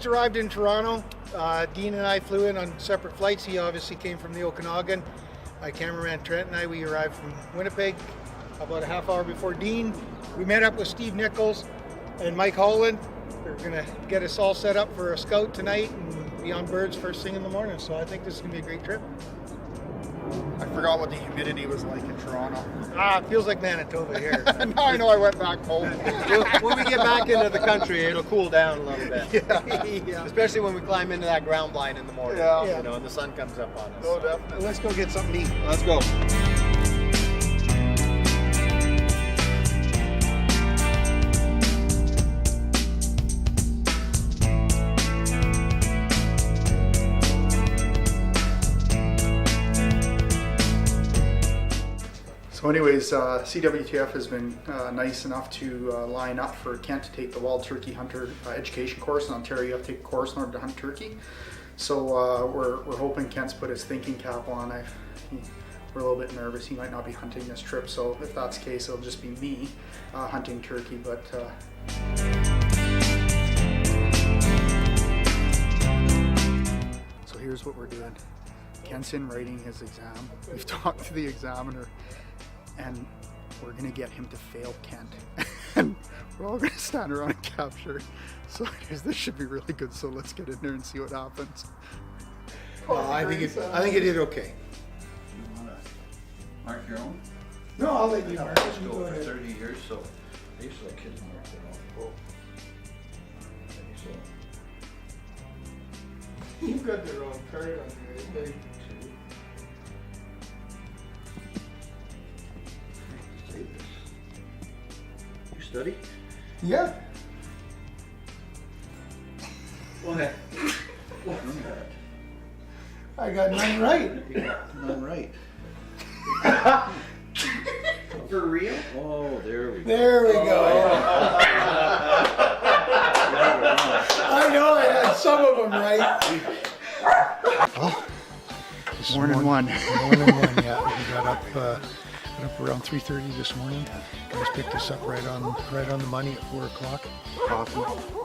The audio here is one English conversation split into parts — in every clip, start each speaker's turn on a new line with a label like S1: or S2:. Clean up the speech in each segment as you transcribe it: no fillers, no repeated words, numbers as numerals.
S1: just arrived in Toronto. Dean and I flew in on separate flights. He obviously came from the Okanagan. My cameraman Trent and I, we arrived from Winnipeg about a half hour before Dean. We met up with Steve Nichols and Mike Holland. They're going to get us all set up for a scout tonight and be on birds first thing in the morning. So I think this is going to be a great trip.
S2: I forgot what the humidity was like in Toronto.
S1: It feels like Manitoba here.
S2: Now I know I went back home.
S3: When we get back into the country, it'll cool down a little bit.
S1: Yeah.
S3: Especially when we climb into that ground blind in the morning.
S2: Yeah.
S3: You know, and the sun comes up on us.
S2: Oh, definitely.
S1: Let's go get something to eat.
S3: Let's go.
S2: So anyways, CWTF has been nice enough to line up for Kent to take the Wild Turkey Hunter Education course. In Ontario, you have to take a course in order to hunt turkey. So we're hoping Kent's put his thinking cap on. We're a little bit nervous. He might not be hunting this trip, so if that's the case, it'll just be me hunting turkey. But so here's what we're doing. Kent's in writing his exam. We've talked to the examiner, and we're gonna get him to fail Kent. And we're all gonna stand around and capture. So this should be really good. So let's get in there and see what happens.
S1: I think it did okay.
S4: You want to mark your own?
S1: No, I'll let you mark.
S4: Let's go for 30 years, so I used to like kids mark their own. So
S1: You've got the wrong card on there.
S4: you study?
S1: Yeah.
S4: What?
S1: I got none right.
S4: You got none right.
S3: For real?
S4: Oh, there we go.
S1: There we go. I know I had some of them right.
S2: Morning one.
S5: Morning one, yeah. We got up around 3:30 this morning. Guys picked us up right on the money at 4 o'clock.
S2: Coffee.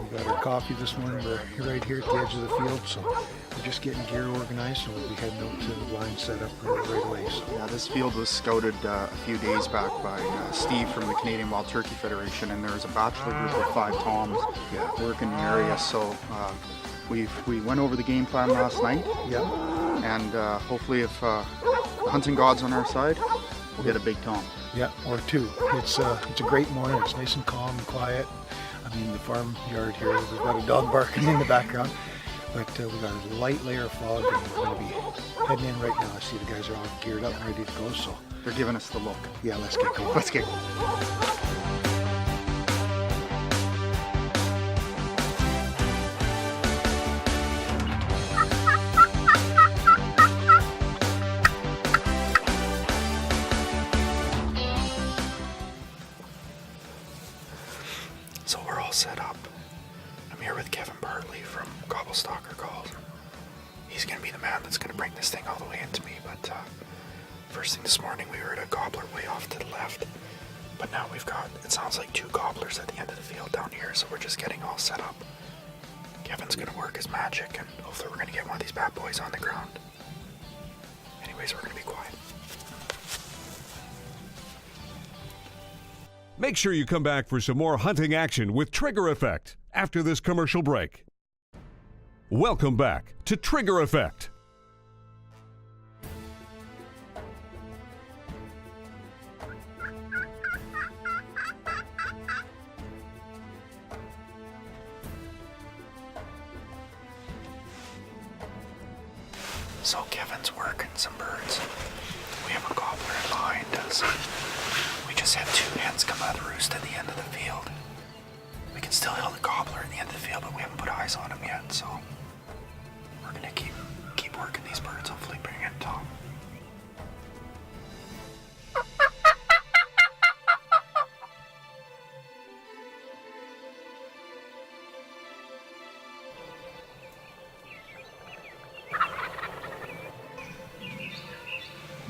S5: We got our coffee this morning. We're right here at the edge of the field, so we're just getting gear organized, and we'll be heading out to the line set up right away. So.
S2: Yeah, this field was scouted a few days back by Steve from the Canadian Wild Turkey Federation, and there was a bachelor group of 5 toms working in the area. So we went over the game plan last night.
S5: Yeah.
S2: And hopefully, if the hunting god's on our side, we'll get a big tom.
S5: Yeah, or 2. It's a great morning. It's nice and calm and quiet. I mean, the farm yard here, we've got a dog barking in the background, but we got a light layer of fog, and we're going to be heading in right now. I see the guys are all geared up and ready to go, so
S2: They're giving us the look.
S5: yeah, let's get going.
S2: Let's get going. So we're all set up. I'm here with Kevin Bartley from Gobblestalker Calls. He's going to be the man that's going to bring this thing all the way into me, but first thing this morning we heard a gobbler way off to the left, but now we've got, it sounds like 2 gobblers at the end of the field down here, so we're just getting all set up. Kevin's going to work his magic, and hopefully we're going to get one of these bad boys on the ground. Anyways, we're going to be quiet.
S6: Make sure you come back for some more hunting action with Trigger Effect after this commercial break. Welcome back to Trigger Effect.
S2: So Kevin's working some birds. We have a gobbler in behind us. We just had 2 hens come out of the roost at the end of the field. We can still hear the gobbler at the end of the field, but we haven't put eyes on him yet, so we're gonna keep working these birds, hopefully bring in Tom.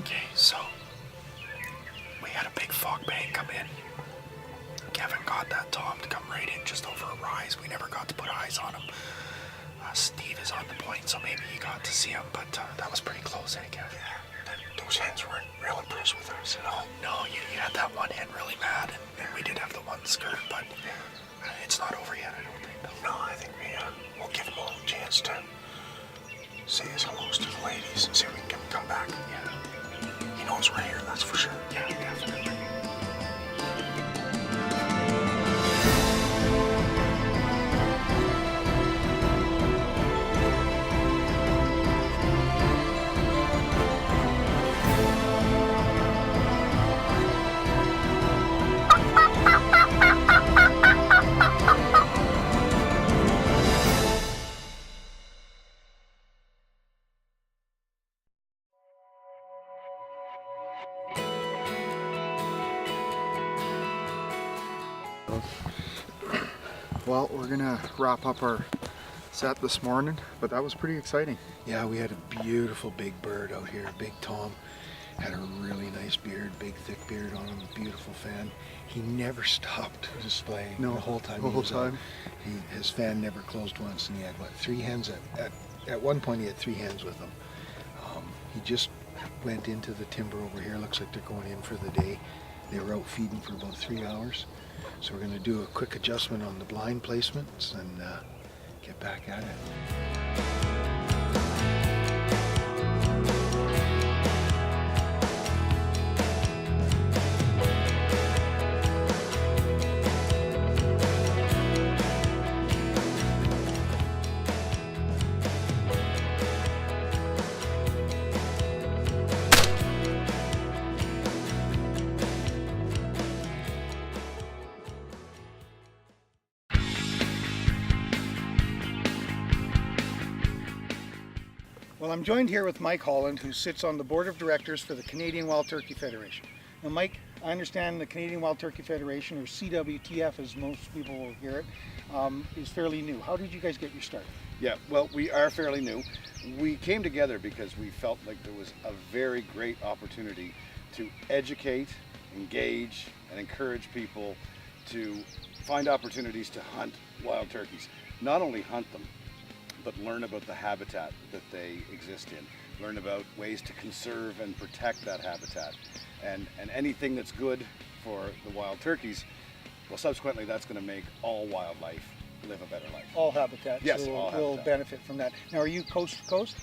S2: Okay, so we had a big fog bank come in. Kevin got that tom to come right in just over a rise. We never got to put eyes on him. Steve is on the point, so maybe he got to see him, but that was pretty close, eh, Kev? Yeah, those hens weren't real impressed with us at all. No, you had that one hen really mad, and we did have the one skirt, but it's not over yet, I don't think. No, I think we'll give them all a chance to say his hellos to the ladies and see if we can get him come back. Yeah. He knows we're here, that's for sure. Yeah, definitely.
S7: Well, we're gonna wrap up our set this morning, but that was pretty exciting.
S5: Yeah, we had a beautiful big bird out here, Big Tom. Had a really nice beard, big thick beard on him, beautiful fan. He never stopped displaying the whole time.
S7: The whole time.
S5: His fan never closed once, and he had what, 3 hens at one point. He had 3 hens with him. He just went into the timber over here. Looks like they're going in for the day. They were out feeding for about 3 hours. So we're going to do a quick adjustment on the blind placements and get back at it. Well, I'm joined here with Mike Holland, who sits on the board of directors for the Canadian Wild Turkey Federation. Now, Mike, I understand the Canadian Wild Turkey Federation, or CWTF as most people will hear it, is fairly new. How did you guys get your start?
S3: Yeah, well, we are fairly new. We came together because we felt like there was a very great opportunity to educate, engage, and encourage people to find opportunities to hunt wild turkeys. Not only hunt them, but learn about the habitat that they exist in. Learn about ways to conserve and protect that habitat. And anything that's good for the wild turkeys, well, subsequently that's going to make all wildlife live a better life.
S1: All habitat,
S3: yes,
S1: so
S3: all
S1: we'll
S3: habitat.
S1: benefit from that. Now, are you coast to coast?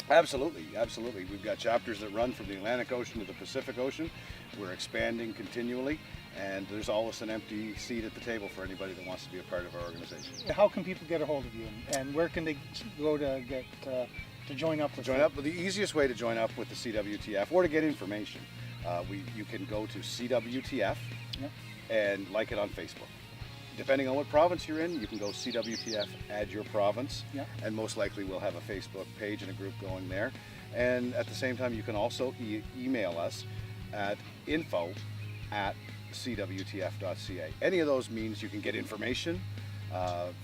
S3: Absolutely, absolutely. We've got chapters that run from the Atlantic Ocean to the Pacific Ocean. We're expanding continually, and there's always an empty seat at the table for anybody that wants to be a part of our organization.
S1: How can people get a hold of you, and where can they go to get to join up with you?
S3: Join up. Well, the easiest way to join up with the CWTF or to get information, you can go to CWTF and like it on Facebook. Depending on what province you're in, you can go CWTF, add your province, and most likely we'll have a Facebook page and a group going there. And at the same time, you can also email us at info@cwtf.ca. Any of those means you can get information,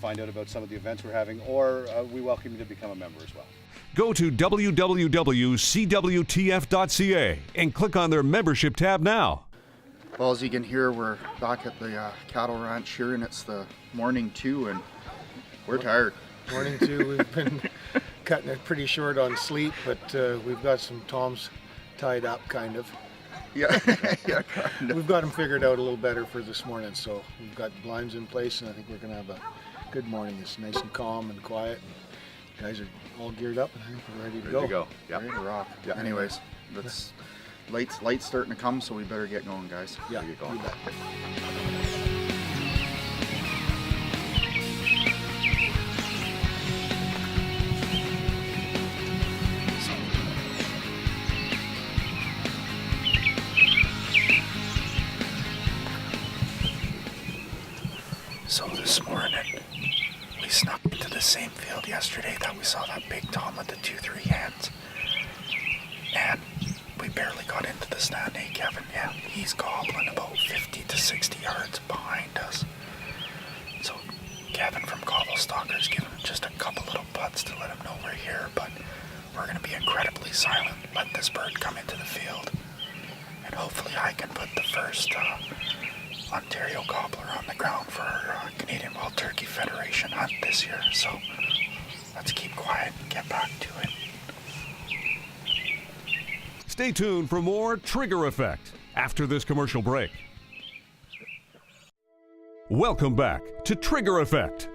S3: find out about some of the events we're having, or we welcome you to become a member as well.
S6: Go to www.cwtf.ca and click on their membership tab now.
S7: Well, as you can hear, we're back at the cattle ranch here, and it's the morning 2, and we're tired.
S5: Morning 2, we've been cutting it pretty short on sleep, but we've got some toms tied up, kind of.
S7: Yeah, yeah, kind of.
S5: We've got them figured out a little better for this morning, so we've got blinds in place, and I think we're going to have a good morning. It's nice and calm and quiet. Guys are all geared up, and I think we're ready to go.
S7: Yeah. Ready to rock. Yeah. Anyways, that's light's starting to come, so we better get going, guys.
S5: Yeah,
S7: get going.
S5: you bet.
S2: So this morning, we snuck into the same field yesterday that we saw that big Tom with the 2-3 hens. And we barely got into the stand, eh, Kevin? Yeah, he's gobbling about 50 to 60 yards behind us. So Kevin from Gobblestalker's given him just a couple little putts to let him know we're here, but we're going to be incredibly silent, let this bird come into the field, and hopefully I can put the first Ontario gobbler on the ground for our Canadian Wild Turkey Federation hunt this year. So Let's keep quiet and get back to it.
S6: Stay tuned for more Trigger Effect after this commercial break. Welcome back to Trigger Effect.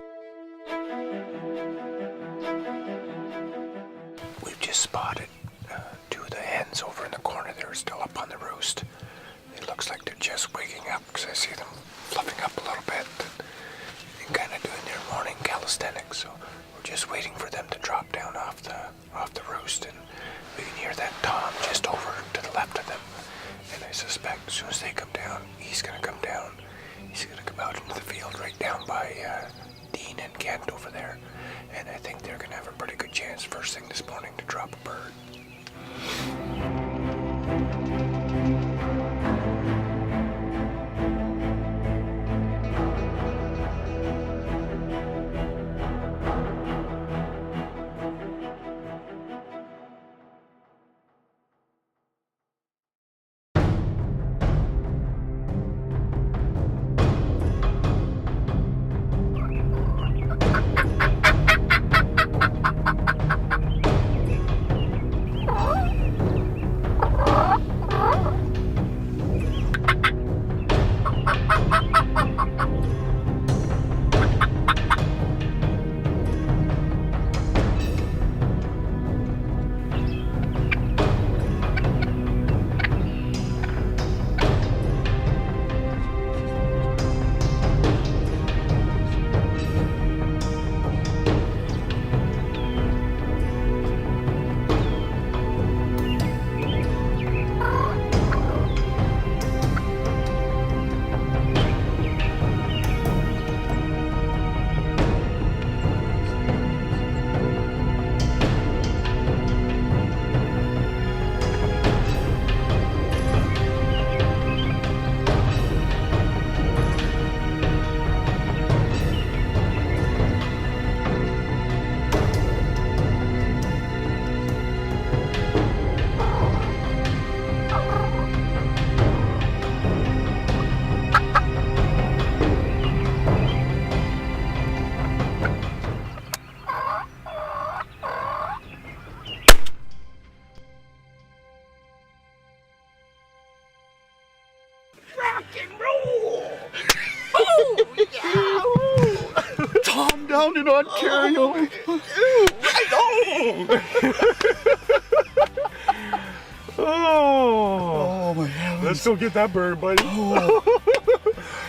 S2: We've just spotted 2 of the hens over in the corner. They're still up on the roost. It looks like they're just waking up because I see them fluffing up a little bit and kind of doing their morning calisthenics. So we're just waiting for them to drop down off the roost, and we can hear that tom just over to the left of them. And I suspect as soon as they come down, he's going to come down. He's going to come out into the field right down by Dean and Kent over there. And I think they're going to have a pretty good chance first thing this morning to drop a bird.
S7: Tom down in Ontario. Oh my heavens.
S8: Let's go get that bird, buddy.
S7: Oh,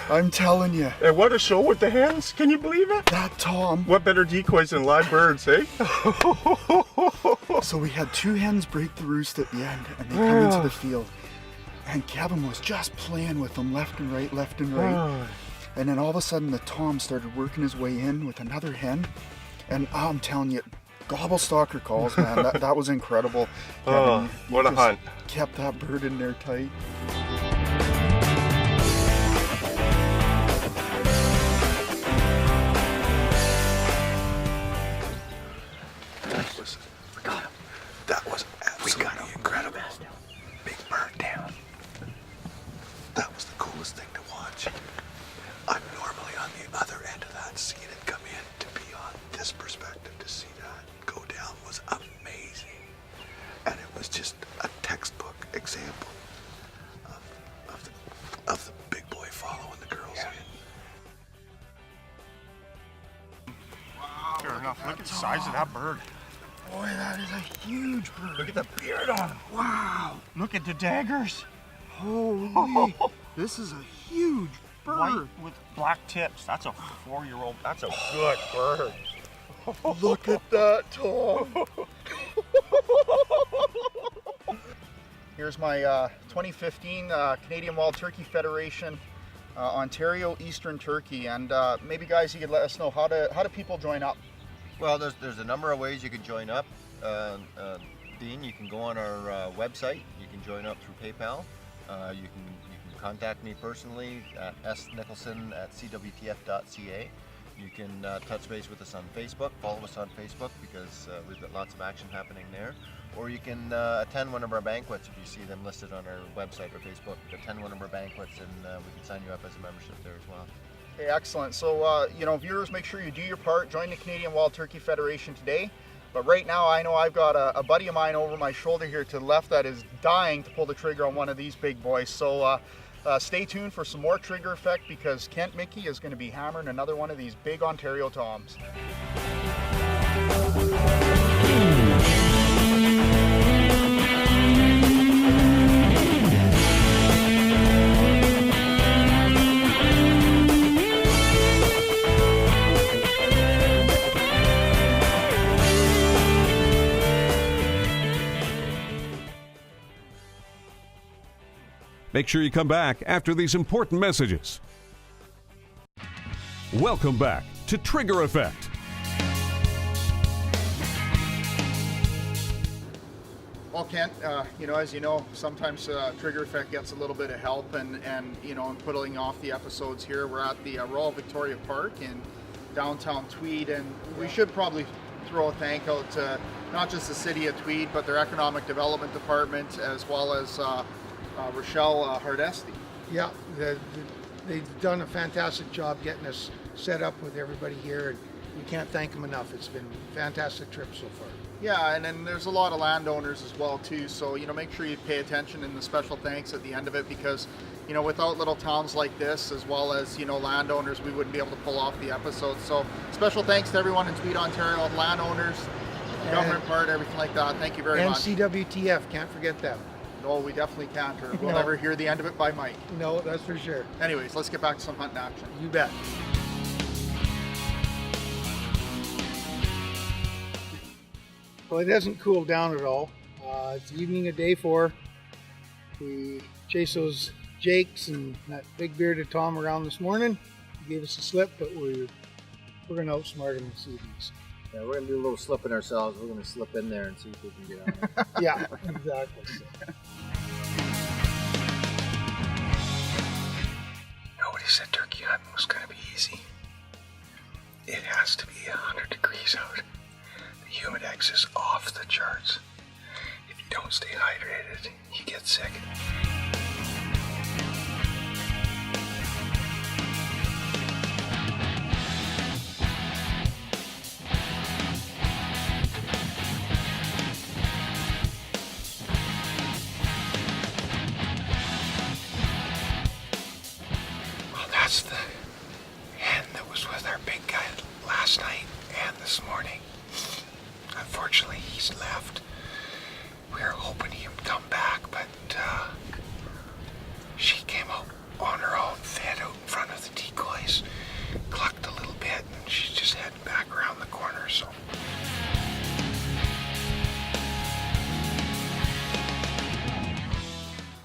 S7: I'm telling you,
S8: And what a show with the hens. Can you believe it?
S7: that Tom.
S8: What better decoys than live birds, eh?
S7: So we had 2 hens break the roost at the end, and they come into the field. And Kevin was just playing with them left and right, left and right. And then all of a sudden the Tom started working his way in with another hen. And I'm telling you, gobble stalker calls, man. That was incredible. Kevin, you
S8: what a
S7: just
S8: hunt.
S7: Kept that bird in there tight.
S2: That was absolutely incredible. Big bird down. That was the coolest thing to watch. I'm normally on the other end of that, seeing it come in. To be on this perspective, to see that go down was amazing. And it was just a textbook example of the big boy following the girls in.
S8: Fair enough. Look at the size of that bird.
S7: Boy, that is a huge bird.
S8: Look at the beard on him.
S7: Wow.
S8: Look at the daggers.
S7: Holy. This is a huge bird.
S8: White with black tips. That's a 4-year-old. That's a good bird.
S7: Look at that, Tom. Here's my 2015 Canadian Wild Turkey Federation, Ontario Eastern Turkey, and maybe guys, you could let us know how do people join up?
S9: Well, there's a number of ways you can join up. Dean, you can go on our website. You can join up through PayPal. You can contact me personally at snicholson@cwtf.ca. You can touch base with us on Facebook. Follow us on Facebook because we've got lots of action happening there. Or you can attend one of our banquets if you see them listed on our website or Facebook. Attend one of our banquets and we can sign you up as a membership there as well.
S7: Okay, excellent. So, viewers, make sure you do your part. Join the Canadian Wild Turkey Federation today. But right now, I know I've got a buddy of mine over my shoulder here to the left that is dying to pull the trigger on one of these big boys. So stay tuned for some more Trigger Effect, because Kent Mickey is going to be hammering another one of these big Ontario toms.
S6: Make sure you come back after these important messages. Welcome back to Trigger Effect.
S7: Well, Kent, as you know, sometimes Trigger Effect gets a little bit of help, and in putting off the episodes here. We're at the Royal Victoria Park in downtown Tweed, and we should probably throw a thank out to not just the city of Tweed, but their economic development department, as well as Rochelle Hardesty.
S1: Yeah, they've done a fantastic job getting us set up with everybody here, and we can't thank them enough. It's been a fantastic trip so far.
S7: Yeah, and then there's a lot of landowners as well too, so make sure you pay attention in the special thanks at the end of it, because without little towns like this, as well as landowners, we wouldn't be able to pull off the episode. So special thanks to everyone in Tweed, Ontario, landowners, government part, everything like that. Thank you very much.
S1: And CWTF, can't forget them.
S7: No, we definitely can't. We'll
S1: No.
S7: never hear the end of it by Mike.
S1: No, that's for sure.
S7: Anyways, let's get back to some hunting action.
S1: You bet. Well, it hasn't cooled down at all. It's evening of day 4. We chased those jakes and that big bearded tom around this morning. He gave us a slip, but we're going to outsmart him this evening.
S9: Yeah, we're gonna do a little slipping ourselves. We're gonna slip in there and see if we can get out.
S1: Yeah, exactly.
S5: Nobody said turkey hunting was going to be easy. It has to be 100 degrees out. The humidex is off the charts. If you don't stay hydrated, you get sick. That's the hen that was with our big guy last night and this morning. Unfortunately, he's left. We were hoping he'd come back, but she came out on her own, fed out in front of the decoys, clucked a little bit, and she's just heading back around the corner, so.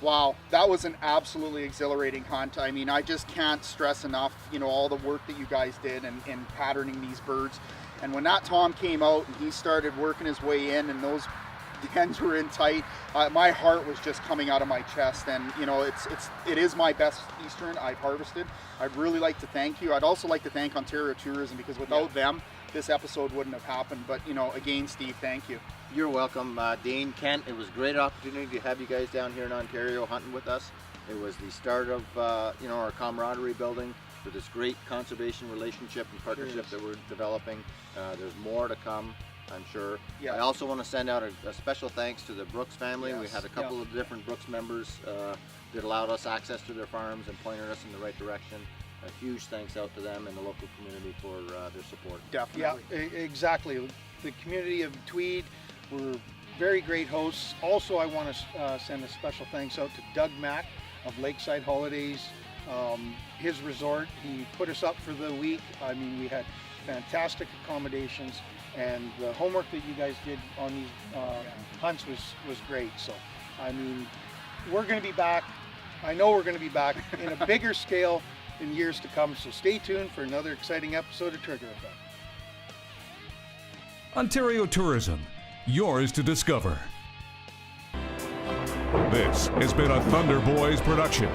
S7: Wow, that was an absolutely exhilarating hunt. I mean, I just can't stress enough, all the work that you guys did in patterning these birds. And when that tom came out and he started working his way in, and those hens were in tight, my heart was just coming out of my chest. And it is my best eastern I've harvested. I'd really like to thank you. I'd also like to thank Ontario Tourism, because without them, this episode wouldn't have happened. But again, Steve, thank you.
S9: You're welcome, Dean, Kent. It was a great opportunity to have you guys down here in Ontario hunting with us. It was the start of our camaraderie building for this great conservation relationship and partnership that we're developing. There's more to come, I'm sure.
S7: Yeah.
S9: I also want to send out a special thanks to the Brooks family.
S7: Yes.
S9: We had a couple of different Brooks members that allowed us access to their farms and pointed us in the right direction. A huge thanks out to them and the local community for their support.
S7: Definitely.
S1: Yeah, exactly. The community of Tweed were very great hosts. Also, I want to send a special thanks out to Doug Mack of Lakeside Holidays, his resort. He put us up for the week. I mean, we had fantastic accommodations, and the homework that you guys did on these hunts was great. So, I mean, we're going to be back. I know we're going to be back in a bigger scale in years to come. So stay tuned for another exciting episode of Trigger Effect.
S6: Ontario Tourism, yours to discover. This has been a Thunder Boys production.